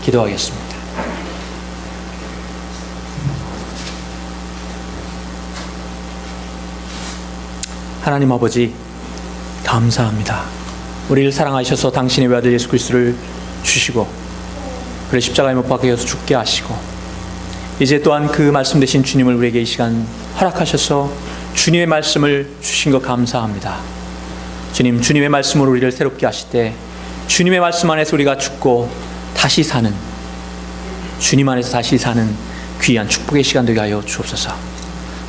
기도하겠습니다. 하나님 아버지, 감사합니다. 우리를 사랑하셔서 당신의 외아들 예수 그리스도를 주시고 그래 십자가에 못 박혀서 죽게 하시고 이제 또한 그 말씀 되신 주님을 우리에게 이 시간 허락하셔서 주님의 말씀을 주신 것 감사합니다. 주님, 주님의 말씀으로 우리를 새롭게 하실 때 주님의 말씀 안에서 우리가 죽고 다시 사는, 주님 안에서 다시 사는 귀한 축복의 시간 되게 하여 주옵소서.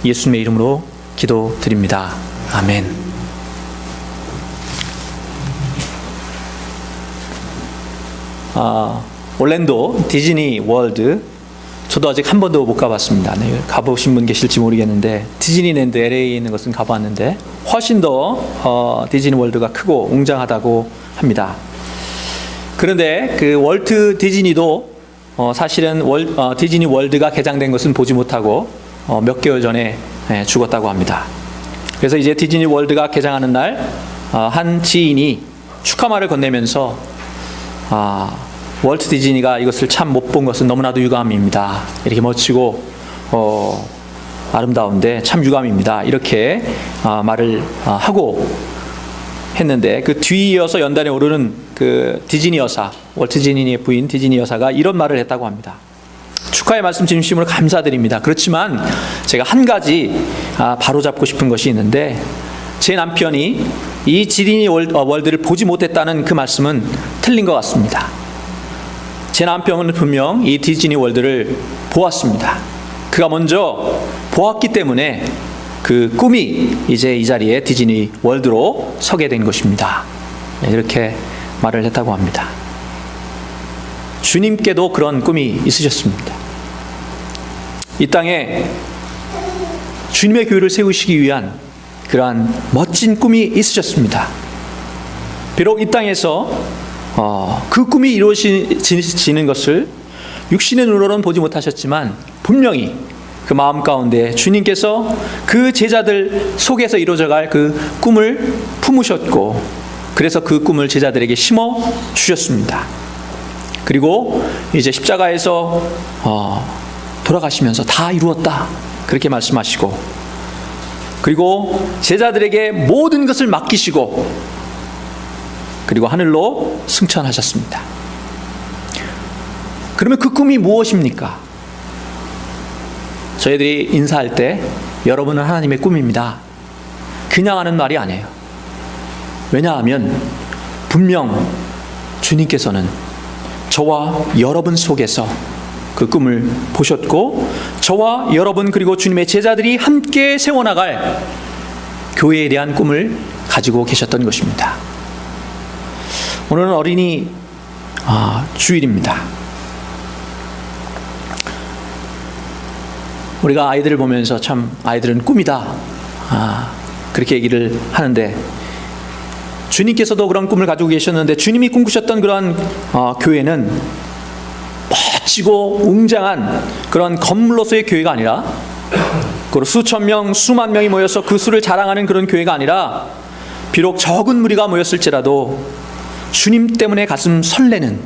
예수님의 이름으로 기도드립니다. 아멘. 올랜도 디즈니 월드, 저도 아직 한 번도 못 가봤습니다. 네, 가보신 분 계실지 모르겠는데 디즈니랜드 LA에 있는 것은 가봤는데 훨씬 더 디즈니 월드가 크고 웅장하다고 합니다. 그런데 그 월트 디즈니도 사실은 디즈니 월드가 개장된 것은 보지 못하고 몇 개월 전에 죽었다고 합니다. 그래서 이제 디즈니 월드가 개장하는 날 한 지인이 축하말을 건네면서 월트 디즈니가 이것을 참 못 본 것은 너무나도 유감입니다. 이렇게 멋지고 아름다운데 참 유감입니다. 이렇게 말을 하고 했는데 그 뒤이어서 연단에 오르는 그 디즈니 여사, 월트 디즈니의 부인 디즈니 여사가 이런 말을 했다고 합니다. 축하의 말씀 진심으로 감사드립니다. 그렇지만 제가 한 가지 바로잡고 싶은 것이 있는데, 제 남편이 이 디즈니 월드를 보지 못했다는 그 말씀은 틀린 것 같습니다. 제 남편은 분명 이 디즈니 월드를 보았습니다. 그가 먼저 보았기 때문에 그 꿈이 이제 이 자리에 디즈니 월드로 서게 된 것입니다. 이렇게 말을 했다고 합니다. 주님께도 그런 꿈이 있으셨습니다. 이 땅에 주님의 교회를 세우시기 위한 그러한 멋진 꿈이 있으셨습니다. 비록 이 땅에서 그 꿈이 이루어지는 것을 육신의 눈으로는 보지 못하셨지만 분명히 그 마음 가운데 주님께서 그 제자들 속에서 이루어져갈 그 꿈을 품으셨고, 그래서 그 꿈을 제자들에게 심어 주셨습니다. 그리고 이제 십자가에서 돌아가시면서 다 이루었다 그렇게 말씀하시고, 그리고 제자들에게 모든 것을 맡기시고 그리고 하늘로 승천하셨습니다. 그러면 그 꿈이 무엇입니까? 저희들이 인사할 때 여러분은 하나님의 꿈입니다, 그냥 하는 말이 아니에요. 왜냐하면 분명 주님께서는 저와 여러분 속에서 그 꿈을 보셨고, 저와 여러분 그리고 주님의 제자들이 함께 세워나갈 교회에 대한 꿈을 가지고 계셨던 것입니다. 오늘은 어린이 주일입니다. 우리가 아이들을 보면서 참 아이들은 꿈이다 그렇게 얘기를 하는데, 주님께서도 그런 꿈을 가지고 계셨는데 주님이 꿈꾸셨던 그런 교회는 멋지고 웅장한 그런 건물로서의 교회가 아니라, 그리고 수천 명, 수만 명이 모여서 그 수를 자랑하는 그런 교회가 아니라, 비록 적은 무리가 모였을지라도 주님 때문에 가슴 설레는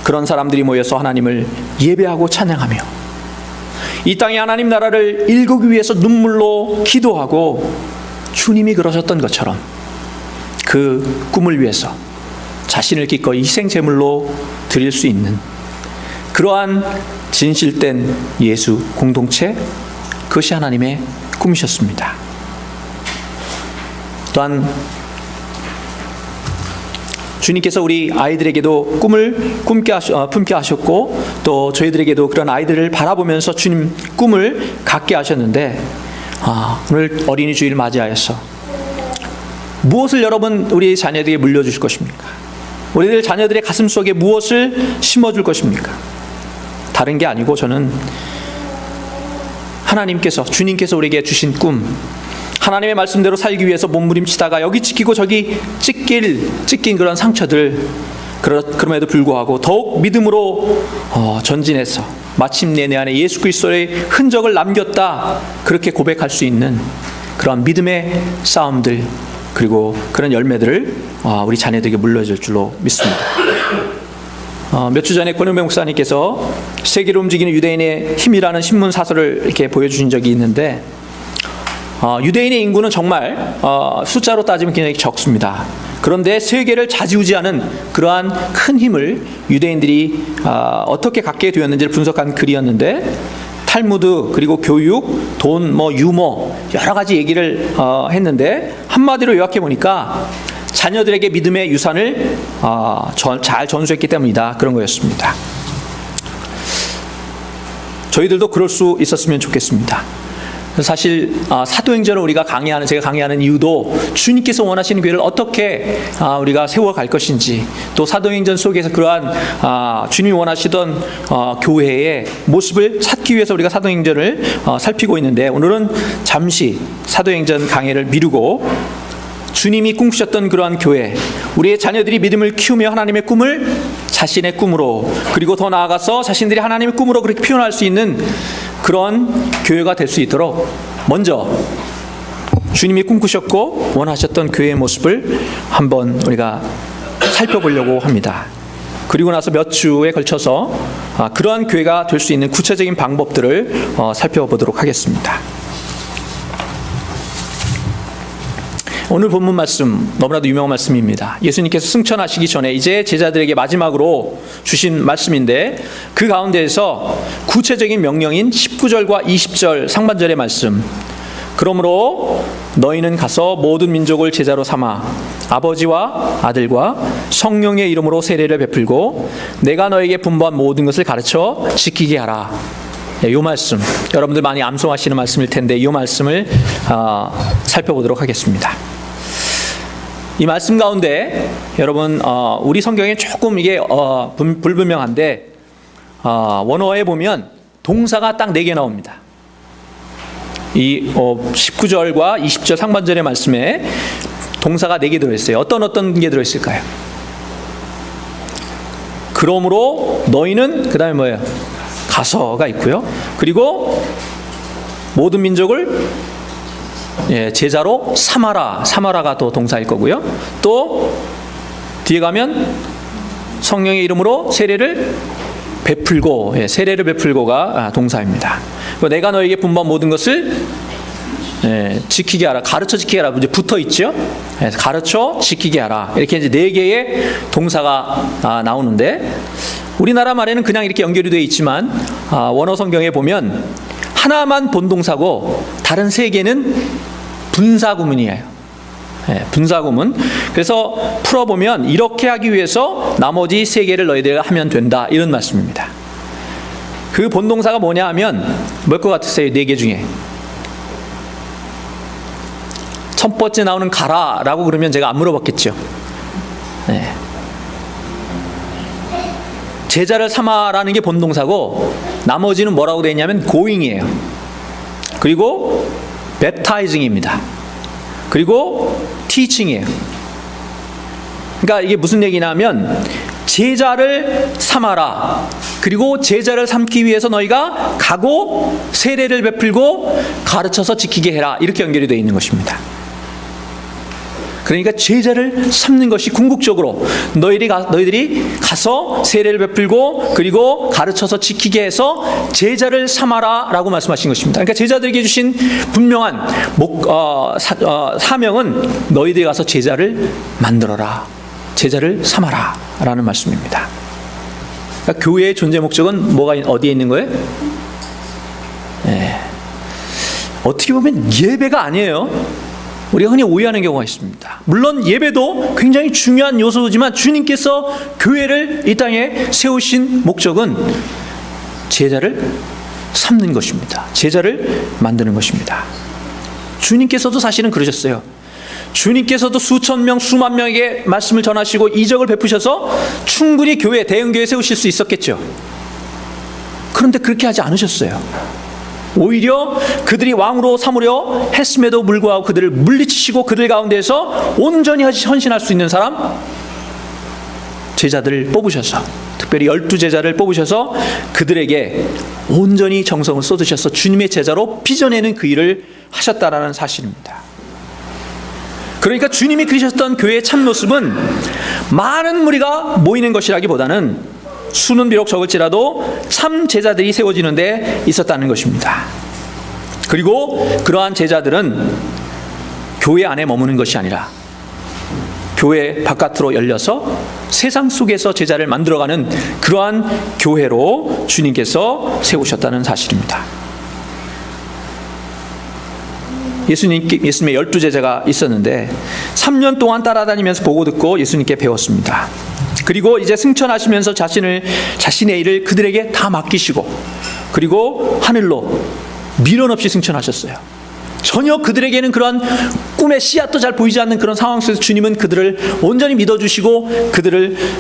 그런 사람들이 모여서 하나님을 예배하고 찬양하며 이 땅에 하나님 나라를 일구기 위해서 눈물로 기도하고, 주님이 그러셨던 것처럼 그 꿈을 위해서 자신을 기꺼이 희생 제물로 드릴 수 있는 그러한 진실된 예수 공동체, 그것이 하나님의 꿈이셨습니다. 또한 주님께서 우리 아이들에게도 꿈을 품게 하셨고, 또 저희들에게도 그런 아이들을 바라보면서 주님 꿈을 갖게 하셨는데, 오늘 어린이 주일 맞이하여서 무엇을 여러분 우리 자녀들에게 물려주실 것입니까? 우리들 자녀들의 가슴 속에 무엇을 심어줄 것입니까? 다른 게 아니고 저는 하나님께서, 주님께서 우리에게 주신 꿈, 하나님의 말씀대로 살기 위해서 몸부림치다가 여기 찍히고 저기 찢긴 그런 상처들, 그럼에도 불구하고 더욱 믿음으로 전진해서 마침내 내 안에 예수 그리스도의 흔적을 남겼다 그렇게 고백할 수 있는 그런 믿음의 싸움들, 그리고 그런 열매들을 우리 자녀들에게 물려줄 줄로 믿습니다. 몇 주 전에 권영배 목사님께서 세계를 움직이는 유대인의 힘이라는 신문 사설을 이렇게 보여주신 적이 있는데, 유대인의 인구는 정말 숫자로 따지면 굉장히 적습니다. 그런데 세계를 좌지우지하는 그러한 큰 힘을 유대인들이 어떻게 갖게 되었는지를 분석한 글이었는데, 탈무드, 그리고 교육, 돈, 유머 여러 가지 얘기를 했는데, 한마디로 요약해 보니까 자녀들에게 믿음의 유산을 잘 전수했기 때문이다, 그런 거였습니다. 저희들도 그럴 수 있었으면 좋겠습니다. 사실 사도행전을 우리가 제가 강의하는 이유도 주님께서 원하시는 교회를 어떻게 우리가 세워갈 것인지, 또 사도행전 속에서 그러한 주님이 원하시던 교회의 모습을 찾기 위해서 우리가 사도행전을 살피고 있는데, 오늘은 잠시 사도행전 강의를 미루고 주님이 꿈꾸셨던 그러한 교회, 우리의 자녀들이 믿음을 키우며 하나님의 꿈을 자신의 꿈으로, 그리고 더 나아가서 자신들이 하나님의 꿈으로 그렇게 표현할 수 있는 그런 교회가 될 수 있도록 먼저 주님이 꿈꾸셨고 원하셨던 교회의 모습을 한번 우리가 살펴보려고 합니다. 그리고 나서 몇 주에 걸쳐서 그러한 교회가 될 수 있는 구체적인 방법들을 살펴보도록 하겠습니다. 오늘 본문 말씀 너무나도 유명한 말씀입니다. 예수님께서 승천하시기 전에 이제 제자들에게 마지막으로 주신 말씀인데, 그 가운데에서 구체적인 명령인 19절과 20절 상반절의 말씀, 그러므로 너희는 가서 모든 민족을 제자로 삼아 아버지와 아들과 성령의 이름으로 세례를 베풀고 내가 너에게 분부한 모든 것을 가르쳐 지키게 하라. 이 말씀, 여러분들 많이 암송하시는 말씀일 텐데 이 말씀을 살펴보도록 하겠습니다. 이 말씀 가운데 여러분 우리 성경에 조금 이게 불분명한데, 원어에 보면 동사가 딱 4개 나옵니다. 이 19절과 20절 상반절의 말씀에 동사가 4개 들어있어요. 어떤 게 들어있을까요? 그러므로 너희는, 그 다음에 뭐예요? 가서가 있고요. 그리고 모든 민족을 제자로 삼아라가 또 동사일 거고요. 또 뒤에 가면 성령의 이름으로 세례를 베풀고, 세례를 베풀고가 동사입니다. 내가 너에게 분부한 모든 것을 지키게 하라, 가르쳐 지키게 하라, 이제 붙어 있죠. 가르쳐 지키게 하라, 이렇게 이제 4개의 동사가 나오는데, 우리나라 말에는 그냥 이렇게 연결이 되어 있지만 원어 성경에 보면 하나만 본동사고 다른 3개는 분사구문이에요. 분사구문. 그래서 풀어보면 이렇게 하기 위해서 나머지 3개를 너희들이 하면 된다, 이런 말씀입니다. 그 본동사가 뭐냐 하면 뭘 것 같으세요? 4개 중에 첫 번째 나오는 가라라고 그러면 제가 안 물어봤겠죠. 제자를 삼아라는 게 본동사고 나머지는 뭐라고 되어 있냐면 going이에요. 그리고 baptizing입니다. 그리고 teaching이에요. 그러니까 이게 무슨 얘기냐면 제자를 삼아라, 그리고 제자를 삼기 위해서 너희가 가고 세례를 베풀고 가르쳐서 지키게 해라, 이렇게 연결이 되어 있는 것입니다. 그러니까 제자를 삼는 것이 궁극적으로 너희들이 가서 세례를 베풀고 그리고 가르쳐서 지키게 해서 제자를 삼아라 라고 말씀하신 것입니다. 그러니까 제자들에게 주신 분명한 사명은 너희들이 가서 제자를 만들어라, 제자를 삼아라 라는 말씀입니다. 그러니까 교회의 존재 목적은 어디에 있는 거예요? 어떻게 보면 예배가 아니에요. 우리가 흔히 오해하는 경우가 있습니다. 물론 예배도 굉장히 중요한 요소지만 주님께서 교회를 이 땅에 세우신 목적은 제자를 삼는 것입니다. 제자를 만드는 것입니다. 주님께서도 사실은 그러셨어요. 주님께서도 수천 명, 수만 명에게 말씀을 전하시고 이적을 베푸셔서 충분히 대형교회 세우실 수 있었겠죠. 그런데 그렇게 하지 않으셨어요. 오히려 그들이 왕으로 삼으려 했음에도 불구하고 그들을 물리치시고 그들 가운데에서 온전히 헌신할 수 있는 사람, 제자들을 뽑으셔서, 특별히 12제자를 뽑으셔서 그들에게 온전히 정성을 쏟으셔서 주님의 제자로 빚어내는 그 일을 하셨다라는 사실입니다. 그러니까 주님이 그리셨던 교회의 참모습은 많은 무리가 모이는 것이라기보다는 수는 비록 적을지라도 참 제자들이 세워지는 데 있었다는 것입니다. 그리고 그러한 제자들은 교회 안에 머무는 것이 아니라 교회 바깥으로 열려서 세상 속에서 제자를 만들어가는 그러한 교회로 주님께서 세우셨다는 사실입니다. 예수님의 12제자가 있었는데 3년 동안 따라다니면서 보고 듣고 예수님께 배웠습니다. 그리고 이제 승천하시면서 자신의 일을 그들에게 다 맡기시고 그리고 하늘로 미련 없이 승천하셨어요. 전혀 그들에게는 그런 꿈의 씨앗도 잘 보이지 않는 그런 상황 속에서 주님은 그들을 온전히 믿어주시고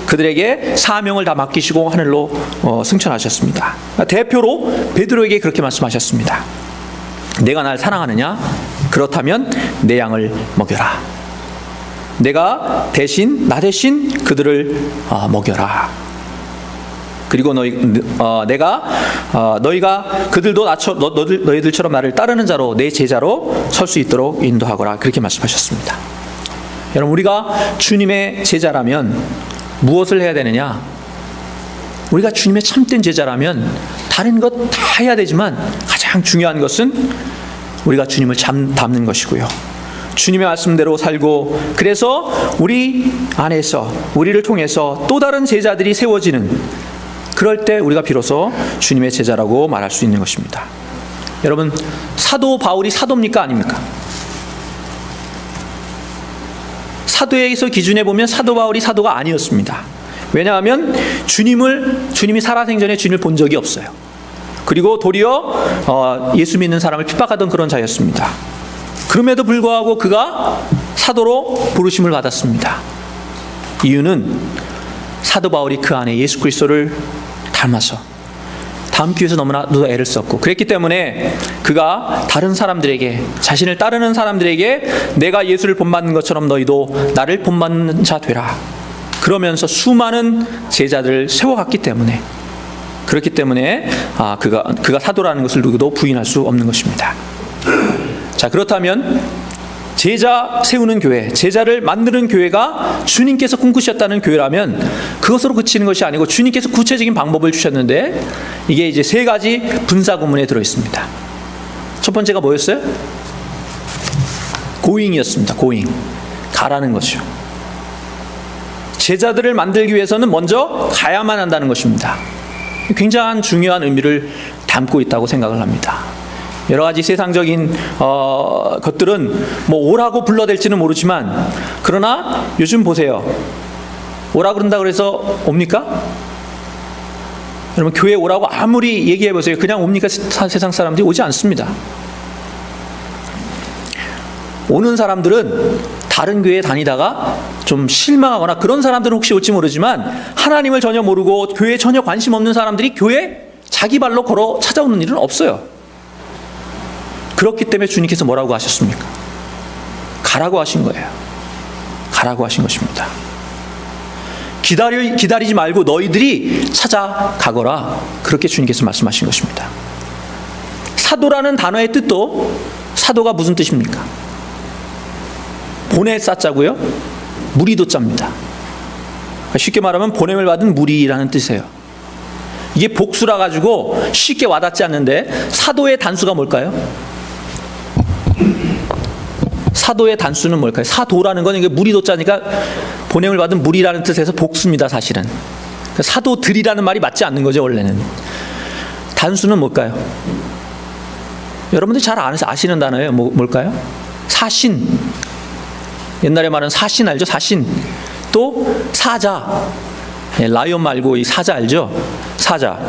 그들에게 사명을 다 맡기시고 하늘로 승천하셨습니다. 대표로 베드로에게 그렇게 말씀하셨습니다. 내가 날 사랑하느냐? 그렇다면 내 양을 먹여라. 내가 나 대신 그들을 먹여라. 그리고 너희가 그들도 너희들처럼 나를 따르는 자로 내 제자로 설 수 있도록 인도하거라. 그렇게 말씀하셨습니다. 여러분, 우리가 주님의 제자라면 무엇을 해야 되느냐? 우리가 주님의 참된 제자라면 다른 것 다 해야 되지만 가장 중요한 것은 우리가 주님을 닮는 것이고요. 주님의 말씀대로 살고, 그래서 우리 안에서 우리를 통해서 또 다른 제자들이 세워지는, 그럴 때 우리가 비로소 주님의 제자라고 말할 수 있는 것입니다. 여러분, 사도 바울이 사도입니까? 아닙니까? 사도에서 기준해 보면 사도 바울이 사도가 아니었습니다. 왜냐하면 주님이 살아생전에 주님을 본 적이 없어요. 그리고 도리어 예수 믿는 사람을 핍박하던 그런 자였습니다. 그럼에도 불구하고 그가 사도로 부르심을 받았습니다. 이유는 사도 바울이 그 안에 예수 그리스도를 닮아서 닮기 위해서 너무나도 애를 썼고, 그랬기 때문에 그가 다른 사람들에게, 자신을 따르는 사람들에게 내가 예수를 본받는 것처럼 너희도 나를 본받는 자 되라, 그러면서 수많은 제자들을 세워갔기 때문에, 그렇기 때문에 그가 사도라는 것을 누구도 부인할 수 없는 것입니다. 자, 그렇다면 제자 세우는 교회, 제자를 만드는 교회가 주님께서 꿈꾸셨다는 교회라면 그것으로 그치는 것이 아니고 주님께서 구체적인 방법을 주셨는데, 이게 이제 세 가지 분사구문에 들어있습니다. 첫 번째가 뭐였어요? 고잉이었습니다. 고잉, 가라는 것이요. 제자들을 만들기 위해서는 먼저 가야만 한다는 것입니다. 굉장한 중요한 의미를 담고 있다고 생각을 합니다. 여러 가지 세상적인 것들은 뭐 오라고 불러댈지는 모르지만, 그러나 요즘 보세요. 오라 그런다 그래서 옵니까? 여러분, 교회 오라고 아무리 얘기해 보세요. 그냥 옵니까? 세상 사람들이 오지 않습니다. 오는 사람들은 다른 교회에 다니다가 좀 실망하거나, 그런 사람들은 혹시 올지 모르지만 하나님을 전혀 모르고 교회에 전혀 관심 없는 사람들이 교회에 자기 발로 걸어 찾아오는 일은 없어요. 그렇기 때문에 주님께서 뭐라고 하셨습니까? 가라고 하신 거예요. 가라고 하신 것입니다. 기다리지 말고 너희들이 찾아가거라, 그렇게 주님께서 말씀하신 것입니다. 사도라는 단어의 뜻도, 사도가 무슨 뜻입니까? 보낼 사자고요, 무리도자입니다. 쉽게 말하면 보냄을 받은 무리라는 뜻이에요. 이게 복수라 가지고 쉽게 와닿지 않는데, 사도의 단수가 뭘까요? 사도의 단수는 뭘까요? 사도라는 건 이게 무리도자니까 보냄을 받은 무리라는 뜻에서 복수입니다, 사실은. 사도들이라는 말이 맞지 않는 거죠, 원래는. 단수는 뭘까요? 여러분들이 잘 아시는 단어예요. 뭘까요? 사신. 옛날에 말하는 사신 알죠? 사신. 또 사자. 라이언 말고 이 사자 알죠? 사자.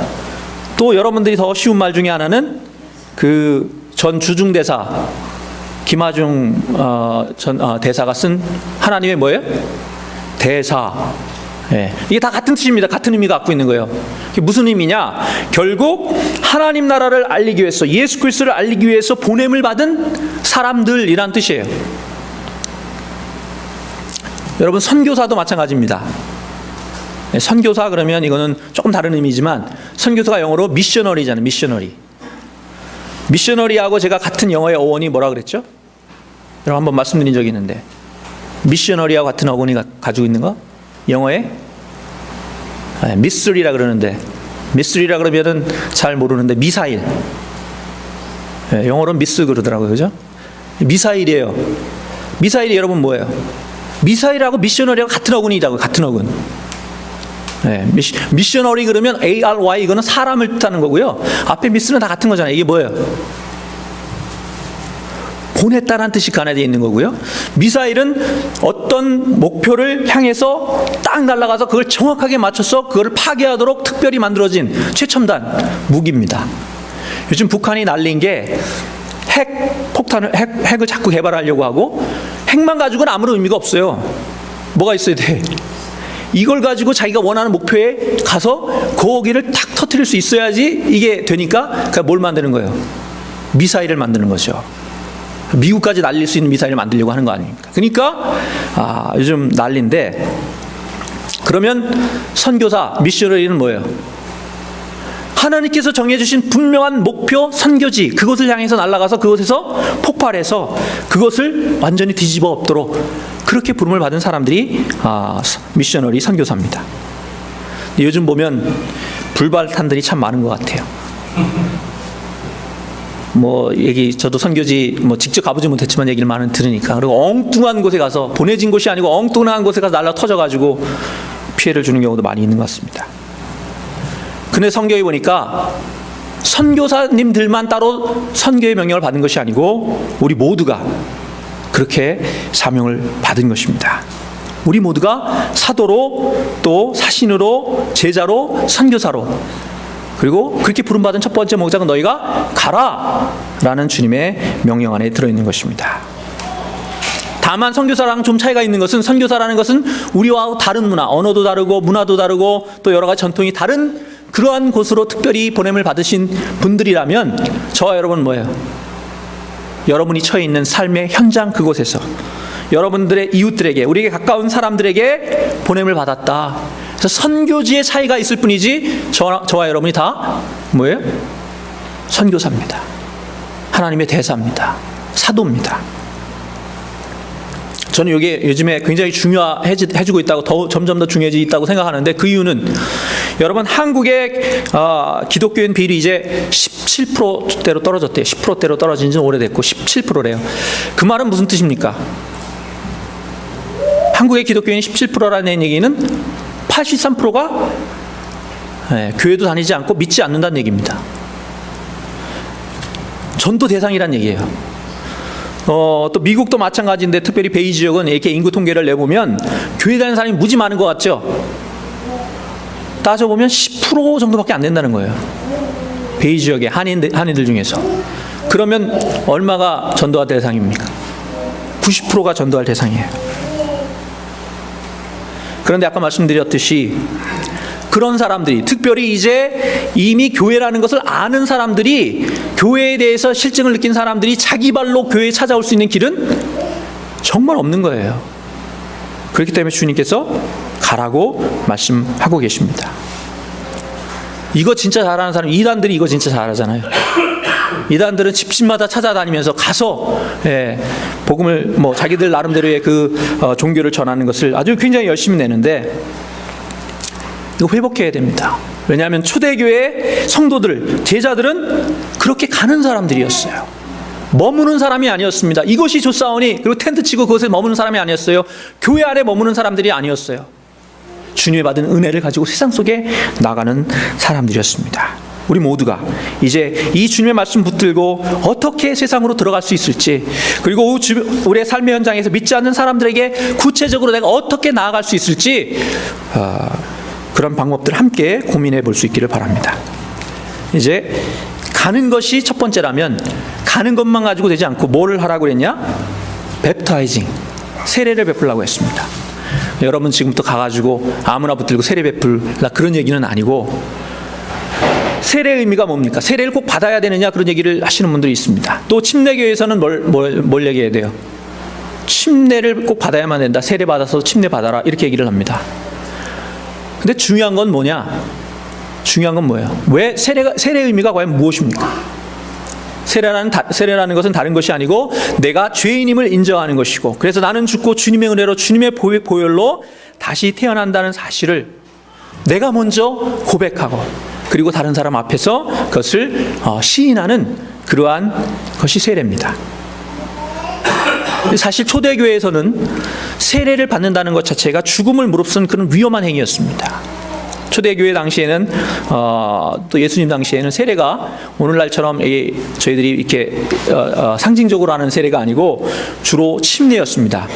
또 여러분들이 더 쉬운 말 중에 하나는 그 전 주중대사 김하중 대사가 쓴 하나님의 뭐예요? 대사. 이게 다 같은 뜻입니다. 같은 의미가 갖고 있는 거예요. 이게 무슨 의미냐? 결국 하나님 나라를 알리기 위해서, 예수 그리스도를 알리기 위해서 보냄을 받은 사람들이란 뜻이에요. 여러분, 선교사도 마찬가지입니다. 선교사 그러면 이거는 조금 다른 의미지만, 선교사가 영어로 미셔너리잖아요. 미셔너리하고 제가 같은 영어의 어원이 뭐라 그랬죠? 여러분, 한번 말씀드린 적이 있는데, 미셔너리하고 같은 어원이 가지고 있는 거? 영어의 미슬이라 그러는데, 미슬이라 그러면은 잘 모르는데 미사일. 영어로는 미스 그러더라고요. 그죠? 미사일이에요. 미사일이 여러분 뭐예요? 미사일하고 미셔너리하고 같은 어근이라고요. 같은 어근. 미셔너리 그러면 ARY, 이거는 사람을 뜻하는 거고요. 앞에 미스는 다 같은 거잖아요. 이게 뭐예요? 보냈다는 뜻이 간에 되어 있는 거고요. 미사일은 어떤 목표를 향해서 딱 날아가서 그걸 정확하게 맞춰서 그걸 파괴하도록 특별히 만들어진 최첨단 무기입니다. 요즘 북한이 날린 게 핵을 자꾸 개발하려고 하고, 핵만 가지고는 아무런 의미가 없어요. 뭐가 있어야 돼? 이걸 가지고 자기가 원하는 목표에 가서 거기를 탁 터뜨릴 수 있어야지 이게 되니까, 그러니까 뭘 만드는 거예요? 미사일을 만드는 거죠. 미국까지 날릴 수 있는 미사일을 만들려고 하는 거 아닙니까? 그러니까 요즘 난리인데, 그러면 선교사, 미셔너리는 뭐예요? 하나님께서 정해주신 분명한 목표, 선교지, 그것을 향해서 날아가서 그곳에서 폭발해서 그것을 완전히 뒤집어 엎도록 그렇게 부름을 받은 사람들이 미셔너리, 선교사입니다. 요즘 보면 불발탄들이 참 많은 것 같아요. 저도 선교지 직접 가보지 못했지만 얘기를 많이 들으니까, 그리고 엉뚱한 곳에 가서, 보내진 곳이 아니고 엉뚱한 곳에 가서 날라 터져가지고 피해를 주는 경우도 많이 있는 것 같습니다. 근데 성경에 보니까 선교사님들만 따로 선교의 명령을 받은 것이 아니고 우리 모두가 그렇게 사명을 받은 것입니다. 우리 모두가 사도로, 또 사신으로, 제자로, 선교사로, 그리고 그렇게 부름받은 첫 번째 목적은 너희가 가라 라는 주님의 명령 안에 들어있는 것입니다. 다만 선교사랑 좀 차이가 있는 것은, 선교사라는 것은 우리와 다른 문화, 언어도 다르고 문화도 다르고 또 여러 가지 전통이 다른 그러한 곳으로 특별히 보냄을 받으신 분들이라면, 저와 여러분은 뭐예요? 여러분이 처해 있는 삶의 현장 그곳에서 여러분들의 이웃들에게, 우리에게 가까운 사람들에게 보냄을 받았다. 그래서 선교지의 차이가 있을 뿐이지 저와 여러분이 다 뭐예요? 선교사입니다. 하나님의 대사입니다. 사도입니다. 저는 이게 요즘에 굉장히 중요해지고 있다고, 점점 더 중요해지고 있다고 생각하는데, 그 이유는 여러분, 한국의 기독교인 비율이 이제 17%대로 떨어졌대요. 10%대로 떨어진 지는 오래됐고 17%래요. 그 말은 무슨 뜻입니까? 한국의 기독교인이 17%라는 얘기는 83%가 교회도 다니지 않고 믿지 않는다는 얘기입니다. 전도 대상이란 얘기예요. 또 미국도 마찬가지인데, 특별히 베이 지역은 이렇게 인구 통계를 내보면 교회 다니는 사람이 무지 많은 것 같죠? 따져보면 10% 정도밖에 안 된다는 거예요. 베이 지역의 한인들 중에서. 그러면 얼마가 전도할 대상입니까? 90%가 전도할 대상이에요. 그런데 아까 말씀드렸듯이 그런 사람들이, 특별히 이제 이미 교회라는 것을 아는 사람들이, 교회에 대해서 실증을 느낀 사람들이 자기 발로 교회에 찾아올 수 있는 길은 정말 없는 거예요. 그렇기 때문에 주님께서 가라고 말씀하고 계십니다. 이거 진짜 잘하는 사람, 이단들이 이거 진짜 잘하잖아요. 이단들은 집집마다 찾아다니면서 가서 복음을 자기들 나름대로의 종교를 전하는 것을 아주 굉장히 열심히 내는데, 이거 회복해야 됩니다. 왜냐하면 초대교회 성도들, 제자들은 그렇게 가는 사람들이었어요. 머무는 사람이 아니었습니다. 이것이 좋사오니, 그리고 텐트 치고 그것에 머무는 사람이 아니었어요. 교회 안에 머무는 사람들이 아니었어요. 주님의 받은 은혜를 가지고 세상 속에 나가는 사람들이었습니다. 우리 모두가 이제 이 주님의 말씀 붙들고 어떻게 세상으로 들어갈 수 있을지, 그리고 우리의 삶의 현장에서 믿지 않는 사람들에게 구체적으로 내가 어떻게 나아갈 수 있을지, 그런 방법들을 함께 고민해 볼 수 있기를 바랍니다. 이제 가는 것이 첫 번째라면, 가는 것만 가지고 되지 않고 뭐를 하라고 그랬냐? 웹타이징, 세례를 베풀라고 했습니다. 여러분 지금부터 가가지고 아무나 붙들고 세례 베풀라 그런 얘기는 아니고, 세례의 의미가 뭡니까? 세례를 꼭 받아야 되느냐, 그런 얘기를 하시는 분들이 있습니다. 또 침례교에서는 뭘 얘기해야 돼요? 침례를 꼭 받아야만 된다. 세례 받아서 침례 받아라, 이렇게 얘기를 합니다. 근데 중요한 건 뭐냐? 중요한 건 뭐예요? 왜 세례의 의미가 과연 무엇입니까? 세례라는 것은 다른 것이 아니고 내가 죄인임을 인정하는 것이고, 그래서 나는 죽고 주님의 은혜로, 주님의 보혈로 다시 태어난다는 사실을 내가 먼저 고백하고 그리고 다른 사람 앞에서 그것을 시인하는 그러한 것이 세례입니다. 사실 초대교회에서는 세례를 받는다는 것 자체가 죽음을 무릅쓴 그런 위험한 행위였습니다. 초대교회 당시에는 또 예수님 당시에는 세례가 오늘날처럼 저희들이 이렇게 상징적으로 하는 세례가 아니고 주로 침례였습니다.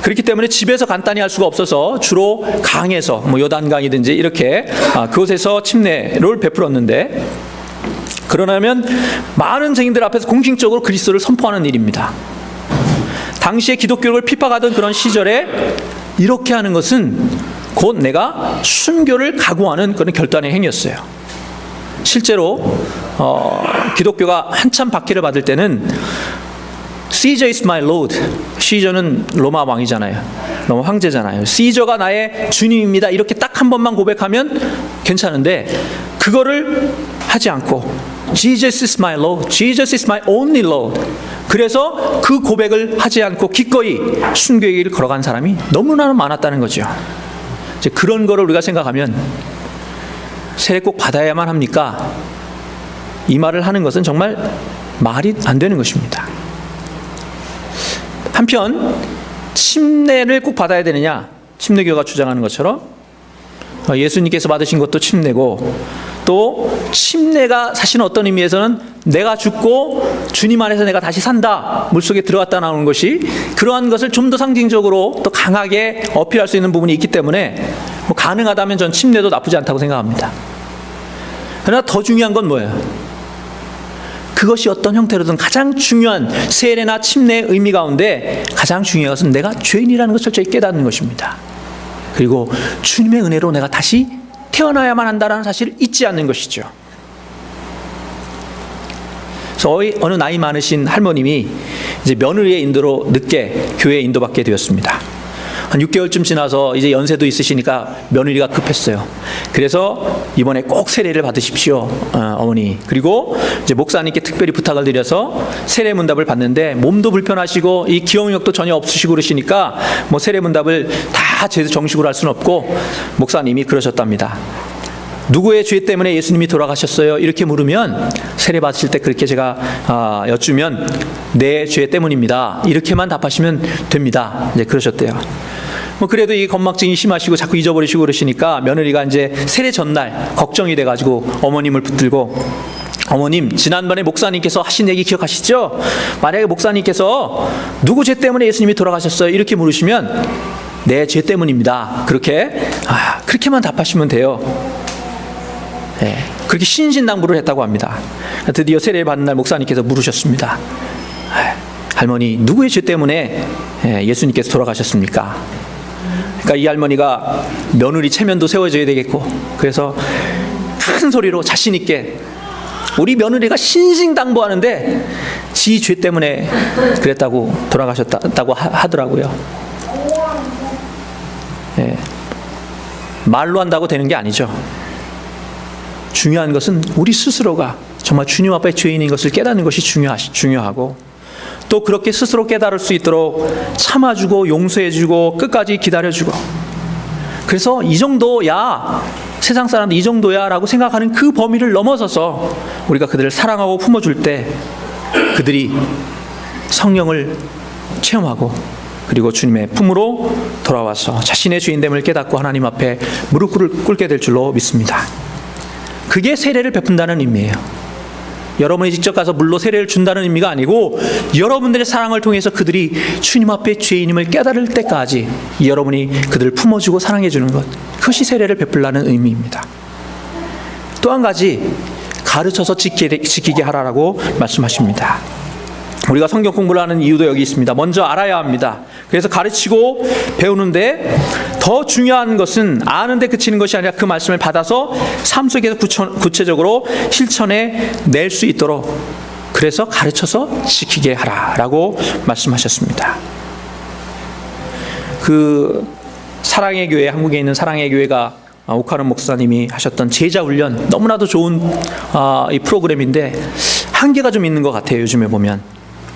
그렇기 때문에 집에서 간단히 할 수가 없어서 주로 강에서 뭐 요단강이든지 이렇게 그곳에서 침례를 베풀었는데, 그러려면 많은 증인들 앞에서 공식적으로 그리스도를 선포하는 일입니다. 당시에 기독교를 핍박하던 그런 시절에 이렇게 하는 것은 곧 내가 순교를 각오하는 그런 결단의 행위였어요. 실제로 기독교가 한참 박해를 받을 때는 Caesar is my Lord. 시저는 로마 왕이잖아요. 로마 황제잖아요. 시저가 나의 주님입니다. 이렇게 딱 한 번만 고백하면 괜찮은데 그거를 하지 않고 Jesus is my Lord. Jesus is my only Lord. 그래서 그 고백을 하지 않고 기꺼이 순교의 길을 걸어간 사람이 너무나 많았다는 거죠. 이제 그런 거를 우리가 생각하면 세례 꼭 받아야만 합니까? 이 말을 하는 것은 정말 말이 안 되는 것입니다. 한편 침례를 꼭 받아야 되느냐? 침례교가 주장하는 것처럼 예수님께서 받으신 것도 침례고, 또 침례가 사실은 어떤 의미에서는 내가 죽고 주님 안에서 내가 다시 산다, 물속에 들어갔다 나오는 것이, 그러한 것을 좀 더 상징적으로 또 강하게 어필할 수 있는 부분이 있기 때문에 가능하다면 전 침례도 나쁘지 않다고 생각합니다. 그러나 더 중요한 건 뭐예요? 그것이 어떤 형태로든 가장 중요한 세례나 침례의 의미 가운데 가장 중요한 것은 내가 죄인이라는 것을 철저히 깨닫는 것입니다. 그리고 주님의 은혜로 내가 다시 태어나야만 한다는 사실을 잊지 않는 것이죠. 그래서 어느 나이 많으신 할머님이 이제 며느리의 인도로 늦게 교회에 인도받게 되었습니다. 한 6개월쯤 지나서 이제 연세도 있으시니까 며느리가 급했어요. 그래서 이번에 꼭 세례를 받으십시오, 어머니. 그리고 이제 목사님께 특별히 부탁을 드려서 세례 문답을 받는데, 몸도 불편하시고 이 기억력도 전혀 없으시고 그러시니까 뭐 세례 문답을 다 정식으로 할 수는 없고, 목사님이 그러셨답니다. 누구의 죄 때문에 예수님이 돌아가셨어요? 이렇게 물으면 세례 받으실 때 그렇게 제가 여쭈면 내 죄 때문입니다, 이렇게만 답하시면 됩니다. 이제 그러셨대요. 뭐 그래도 이 건망증이 심하시고 자꾸 잊어버리시고 그러시니까 며느리가 이제 세례 전날 걱정이 돼가지고 어머님을 붙들고, 어머님, 지난번에 목사님께서 하신 얘기 기억하시죠? 만약에 목사님께서 누구 죄 때문에 예수님이 돌아가셨어요? 이렇게 물으시면 내 죄 때문입니다, 그렇게만 답하시면 돼요. 네, 그렇게 신신당부를 했다고 합니다. 드디어 세례를 받는 날 목사님께서 물으셨습니다. 할머니, 누구의 죄 때문에 예수님께서 돌아가셨습니까? 그러니까 이 할머니가 며느리 체면도 세워줘야 되겠고, 그래서 큰 소리로 자신 있게 우리 며느리가 신신당부하는데 지 죄 때문에 그랬다고 돌아가셨다고 하더라고요. 네, 말로 한다고 되는 게 아니죠. 중요한 것은 우리 스스로가 정말 주님 앞에 죄인인 것을 깨닫는 것이 중요하고, 또 그렇게 스스로 깨달을 수 있도록 참아주고 용서해주고 끝까지 기다려주고, 그래서 이 정도야, 세상 사람들 이 정도야 라고 생각하는 그 범위를 넘어서서 우리가 그들을 사랑하고 품어줄 때 그들이 성령을 체험하고, 그리고 주님의 품으로 돌아와서 자신의 죄인됨을 깨닫고 하나님 앞에 무릎 꿇게 될 줄로 믿습니다. 그게 세례를 베푼다는 의미예요. 여러분이 직접 가서 물로 세례를 준다는 의미가 아니고, 여러분들의 사랑을 통해서 그들이 주님 앞에 죄인임을 깨달을 때까지 여러분이 그들을 품어주고 사랑해주는 것, 그것이 세례를 베풀라는 의미입니다. 또 한 가지, 가르쳐서 지키게 하라라고 말씀하십니다. 우리가 성경 공부를 하는 이유도 여기 있습니다. 먼저 알아야 합니다. 그래서 가르치고 배우는데 더 중요한 것은 아는데 그치는 것이 아니라 그 말씀을 받아서 삶 속에서 구체적으로 실천해 낼 수 있도록, 그래서 가르쳐서 지키게 하라라고 말씀하셨습니다. 그 사랑의 교회, 한국에 있는 사랑의 교회가 오카론 목사님이 하셨던 제자 훈련, 너무나도 좋은 이 프로그램인데 한계가 좀 있는 것 같아요. 요즘에 보면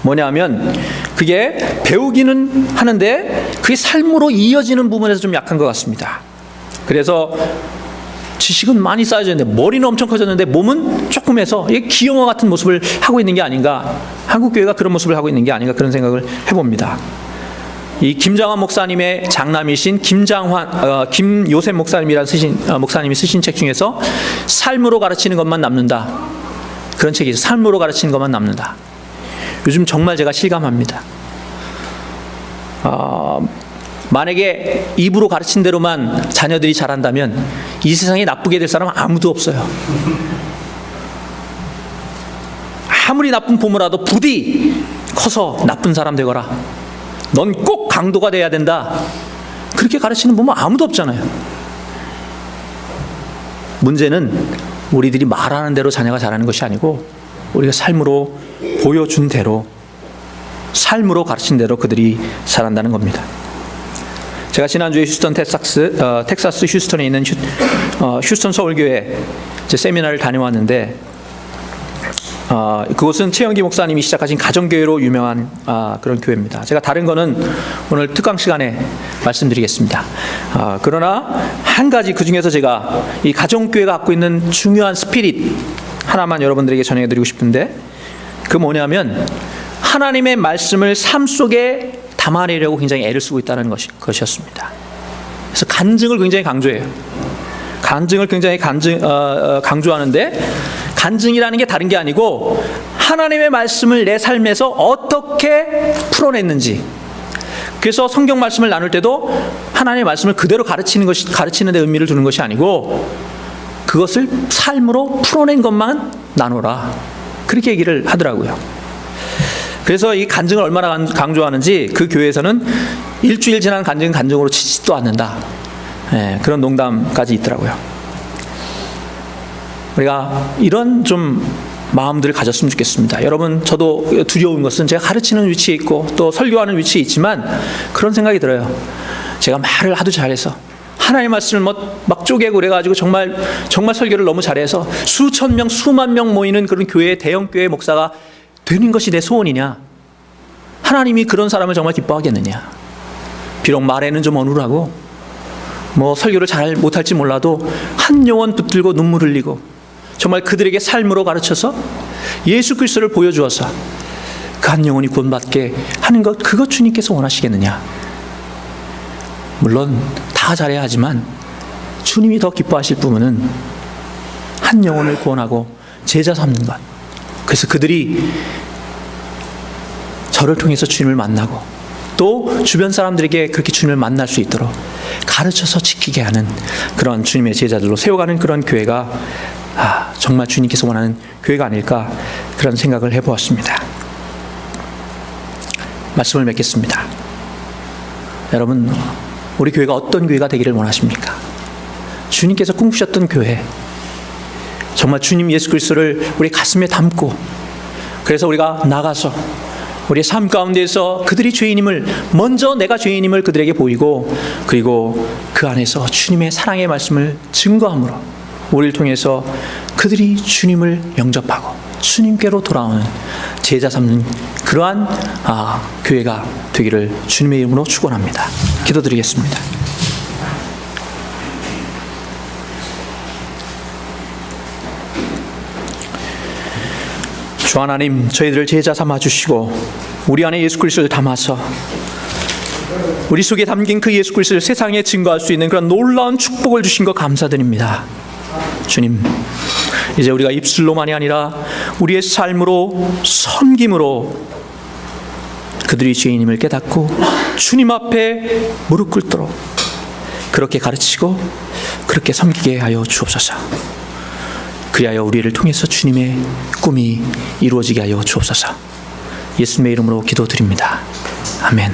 뭐냐면 그게 배우기는 하는데 그게 삶으로 이어지는 부분에서 좀 약한 것 같습니다. 그래서 지식은 많이 쌓여졌는데 머리는 엄청 커졌는데 몸은 조금해서 기형아 같은 모습을 하고 있는 게 아닌가, 한국교회가 그런 모습을 하고 있는 게 아닌가, 그런 생각을 해봅니다. 이 김장환 목사님의 장남이신 김요셉 목사님이 쓰신 책 중에서 삶으로 가르치는 것만 남는다, 그런 책이 있어요. 삶으로 가르치는 것만 남는다. 요즘 정말 제가 실감합니다. 만약에 입으로 가르친 대로만 자녀들이 자란다면 이 세상에 나쁘게 될 사람은 아무도 없어요. 아무리 나쁜 부모라도 부디 커서 나쁜 사람 되거라, 넌 꼭 강도가 돼야 된다, 그렇게 가르치는 부모 아무도 없잖아요. 문제는 우리들이 말하는 대로 자녀가 자라는 것이 아니고 우리가 삶으로 보여준 대로, 삶으로 가르친 대로 그들이 자란다는 겁니다. 제가 지난주에 휴스턴 텍사스 휴스턴에 있는 휴스턴 서울교회 세미나를 다녀왔는데, 그곳은 최영기 목사님이 시작하신 가정교회로 유명한 그런 교회입니다. 제가 다른 거는 오늘 특강 시간에 말씀드리겠습니다. 그러나 한 가지, 그 중에서 제가 이 가정교회가 갖고 있는 중요한 스피릿 하나만 여러분들에게 전해드리고 싶은데, 그 뭐냐면 하나님의 말씀을 삶 속에 담아내려고 굉장히 애를 쓰고 있다는 것이었습니다. 그래서 간증을 굉장히 강조해요. 간증을 굉장히 강조하는데, 간증이라는 게 다른 게 아니고 하나님의 말씀을 내 삶에서 어떻게 풀어냈는지. 그래서 성경 말씀을 나눌 때도 하나님의 말씀을 그대로 가르치는 데 의미를 두는 것이 아니고 그것을 삶으로 풀어낸 것만 나누라, 그렇게 얘기를 하더라고요. 그래서 이 간증을 얼마나 강조하는지 그 교회에서는 일주일 지난 간증은 간증으로 치지도 않는다, 그런 농담까지 있더라고요. 우리가 이런 좀 마음들을 가졌으면 좋겠습니다. 여러분, 저도 두려운 것은 제가 가르치는 위치에 있고 또 설교하는 위치에 있지만 그런 생각이 들어요. 제가 말을 하도 잘해서, 하나님의 말씀을 막 쪼개고 그래가지고 정말 설교를 너무 잘해서 수천 명, 수만 명 모이는 그런 교회, 대형 교회 목사가 되는 것이 내 소원이냐? 하나님이 그런 사람을 정말 기뻐하겠느냐? 비록 말에는 좀 어눌하고 설교를 잘 못할지 몰라도 한 영혼 붙들고 눈물 흘리고 정말 그들에게 삶으로 가르쳐서 예수 그리스도를 보여주어서 그 한 영혼이 구원받게 하는 것, 그것 주님께서 원하시겠느냐? 물론 다 잘해야 하지만 주님이 더 기뻐하실 부분은 한 영혼을 구원하고 제자 삼는 것. 그래서 그들이 저를 통해서 주님을 만나고 또 주변 사람들에게 그렇게 주님을 만날 수 있도록 가르쳐서 지키게 하는 그런 주님의 제자들로 세워가는 그런 교회가 정말 주님께서 원하는 교회가 아닐까, 그런 생각을 해보았습니다. 말씀을 맺겠습니다. 여러분, 우리 교회가 어떤 교회가 되기를 원하십니까? 주님께서 꿈꾸셨던 교회, 정말 주님 예수 그리스도를 우리 가슴에 담고, 그래서 우리가 나가서 우리의 삶 가운데에서 그들이 죄인임을, 먼저 내가 죄인임을 그들에게 보이고, 그리고 그 안에서 주님의 사랑의 말씀을 증거함으로 우리를 통해서 그들이 주님을 영접하고 주님께로 돌아오는 제자 삼는 그러한 교회가 되기를 주님의 이름으로 축원합니다. 기도드리겠습니다. 주 하나님, 저희들을 제자 삼아 주시고 우리 안에 예수 그리스도를 담아서 우리 속에 담긴 그 예수 그리스도를 세상에 증거할 수 있는 그런 놀라운 축복을 주신 것 감사드립니다. 주님, 이제 우리가 입술로만이 아니라 우리의 삶으로, 섬김으로 그들이 죄인임을 깨닫고 주님 앞에 무릎 꿇도록 그렇게 가르치고 그렇게 섬기게 하여 주옵소서. 그리하여 우리를 통해서 주님의 꿈이 이루어지게 하여 주옵소서. 예수님의 이름으로 기도드립니다. 아멘.